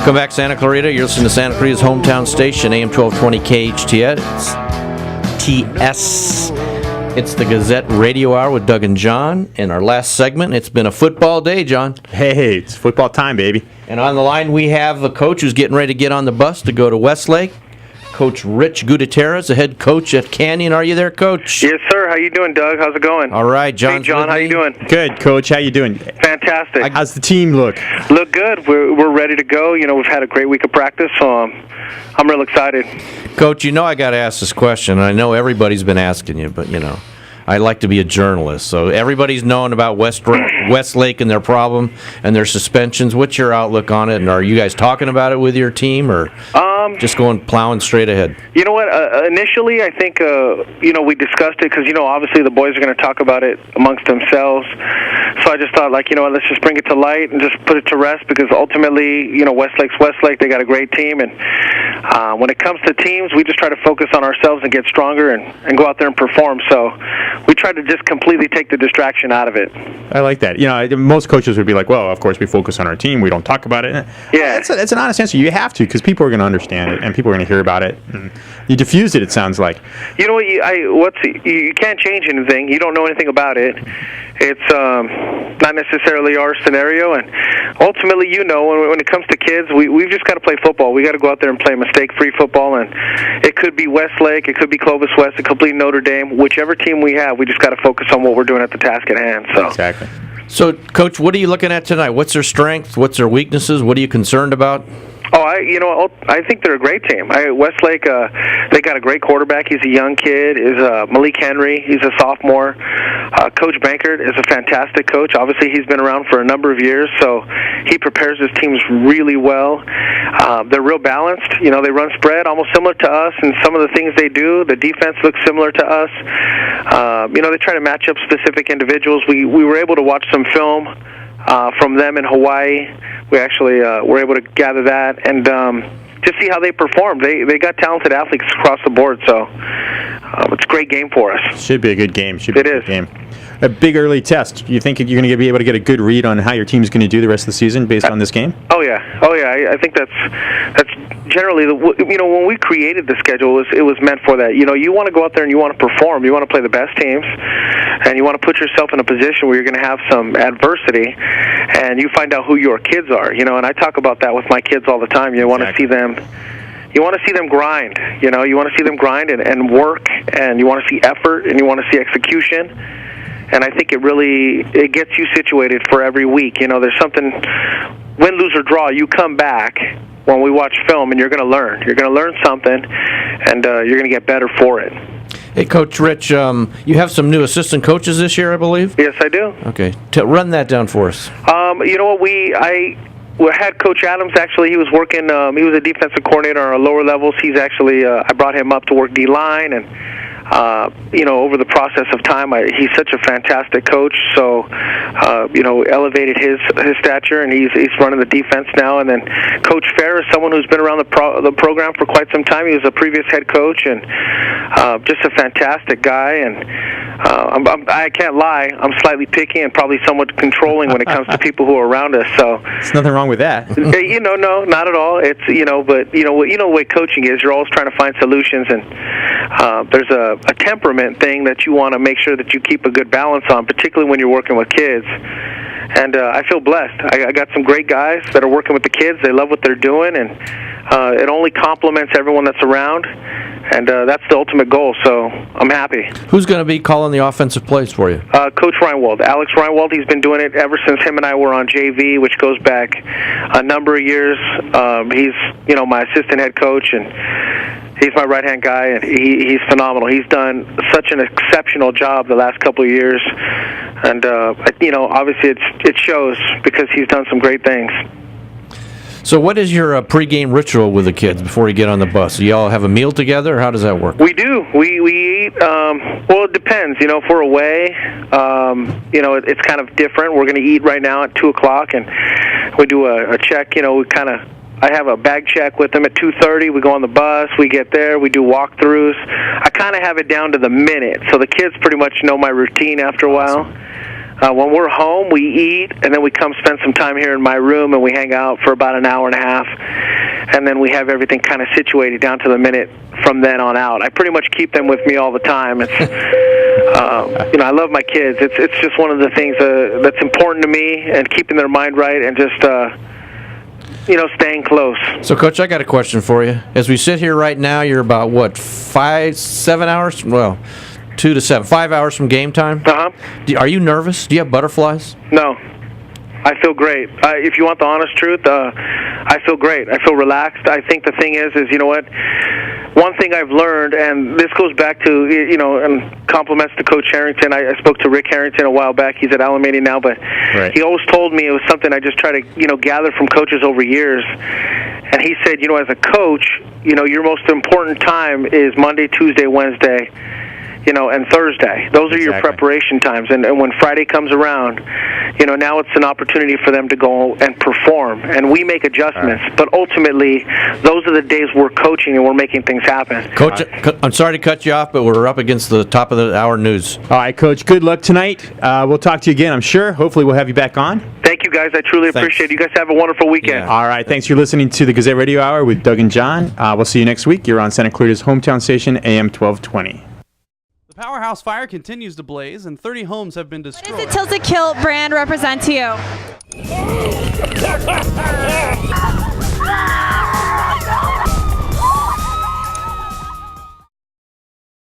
Welcome back, Santa Clarita. You're listening to Santa Clarita's hometown station, AM 1220 KHTS. It's the Gazette Radio Hour with Doug and John. In our last segment, it's been a football day, John. Hey, it's football time, baby. And on the line, we have a coach who's getting ready to get on the bus to go to Westlake. Coach Rich Gutierrez, the head coach at Canyon. Are you there, Coach? Yes, sir. How you doing, Doug? How's it going? All right, John. Hey, John, how you doing? Good, Coach. How you doing? Fantastic. How's the team look? Look good. We're ready to go. You know, we've had a great week of practice, so I'm real excited. Coach, you know I got to ask this question, and I know everybody's been asking you, but, you know, I like to be a journalist. So everybody's known about Westlake and their problem and their suspensions. What's your outlook on it? And are you guys talking about it with your team, or just going plowing straight ahead? You know what? Initially, I think, we discussed it because, obviously the boys are going to talk about it amongst themselves. So I just thought, let's just bring it to light and just put it to rest because ultimately, Westlake's Westlake. They got a great team. And when it comes to teams, we just try to focus on ourselves and get stronger and go out there and perform. So we try to just completely take the distraction out of it. I like that. Most coaches would be like, well, of course we focus on our team. We don't talk about it. Yeah. That's an honest answer. You have to because people are going to understand it and people are going to hear about it. And you diffused it sounds like. You know what? You can't change anything. You don't know anything about it. It's not necessarily our scenario. And ultimately, when it comes to kids, we've just got to play football. We got to go out there and play mistake-free football. And it could be Westlake, it could be Clovis West, it could be Notre Dame. Whichever team we have, we just got to focus on what we're doing at the task at hand. So. Exactly. So, Coach, what are you looking at tonight? What's their strengths? What's their weaknesses? What are you concerned about? I think they're a great team. Westlake, they got a great quarterback. He's a young kid. Is Malik Henry. He's a sophomore. Coach Bankert is a fantastic coach. Obviously, he's been around for a number of years, so he prepares his teams really well. They're real balanced. They run spread almost similar to us, and some of the things they do, the defense looks similar to us. They try to match up specific individuals. We were able to watch some film from them in Hawaii. We actually were able to gather that and just see how they performed. They got talented athletes across the board, so it's a great game for us. Should be a good game. It is. A big early test. You think you're going to be able to get a good read on how your team's going to do the rest of the season based on this game? Oh yeah. I think that's generally when we created the schedule, it was meant for that. You want to go out there and you want to perform. You want to play the best teams, and you want to put yourself in a position where you're going to have some adversity, and you find out who your kids are. And I talk about that with my kids all the time. You want to see them. You want to see them grind. You want to see them grind and work, and you want to see effort, and you want to see execution. And I think it gets you situated for every week. There's something, win, lose, or draw, you come back when we watch film and you're going to learn. You're going to learn something, and you're going to get better for it. Hey, Coach Rich, you have some new assistant coaches this year, I believe? Yes, I do. Okay. Run that down for us. You know what, we had Coach Adams, actually. He was working, he was a defensive coordinator on our lower levels. He's actually, I brought him up to work D-line, and over the process of time, he's such a fantastic coach. So, elevated his stature, and he's running the defense now. And then Coach Fair is someone who's been around the program for quite some time. He was a previous head coach, and just a fantastic guy. And I can't lie, I'm slightly picky and probably somewhat controlling when it comes to people who are around us. So there's nothing wrong with that. No, not at all. It's but the way coaching is. You're always trying to find solutions, and there's a temperament thing that you want to make sure that you keep a good balance on, particularly when you're working with kids. And I feel blessed. I got some great guys that are working with the kids. They love what they're doing, and it only complements everyone that's around. And that's the ultimate goal, so I'm happy. Who's going to be calling the offensive plays for you? Coach Reinwald. Alex Reinwald, he's been doing it ever since him and I were on JV, which goes back a number of years. He's, my assistant head coach, and he's my right-hand guy, and he's phenomenal. He's done such an exceptional job the last couple of years, and, obviously it shows because he's done some great things. So what is your pregame ritual with the kids before you get on the bus? Do you all have a meal together, or how does that work? We do. We eat, it depends. If we're away, it's kind of different. We're going to eat right now at 2 o'clock, and we do a check. I have a bag check with them at 2:30. We go on the bus. We get there. We do walkthroughs. I kind of have it down to the minute, so the kids pretty much know my routine after a while. When we're home, we eat, and then we come spend some time here in my room, and we hang out for about an hour and a half, and then we have everything kind of situated down to the minute from then on out. I pretty much keep them with me all the time. It's, I love my kids. It's just one of the things that's important to me, and keeping their mind right, and just staying close. So, Coach, I got a question for you. As we sit here right now, you're about, 7 hours? Well, 2 to 7, 5 hours from game time? Uh-huh. Are you nervous? Do you have butterflies? No. I feel great. If you want the honest truth, I feel great. I feel relaxed. I think the thing is you know what? One thing I've learned, and this goes back to, and compliments to Coach Harrington. I spoke to Rick Harrington a while back. He's at Alameda now, but right. He always told me it was something I just try to, gather from coaches over years. And he said, as a coach, your most important time is Monday, Tuesday, Wednesday, and Thursday. Those are your preparation times. And when Friday comes around, now it's an opportunity for them to go and perform. And we make adjustments. Right. But ultimately, those are the days we're coaching and we're making things happen. Coach, I'm sorry to cut you off, but we're up against the top of the hour news. All right, Coach, good luck tonight. We'll talk to you again, I'm sure. Hopefully we'll have you back on. Thank you, guys. I truly appreciate it. You guys have a wonderful weekend. Yeah. All right, thanks for listening to the Gazette Radio Hour with Doug and John. We'll see you next week. You're on Santa Clarita's hometown station, AM 1220. The Powerhouse Fire continues to blaze, and 30 homes have been destroyed. What does the Tilted Kilt brand represent to you?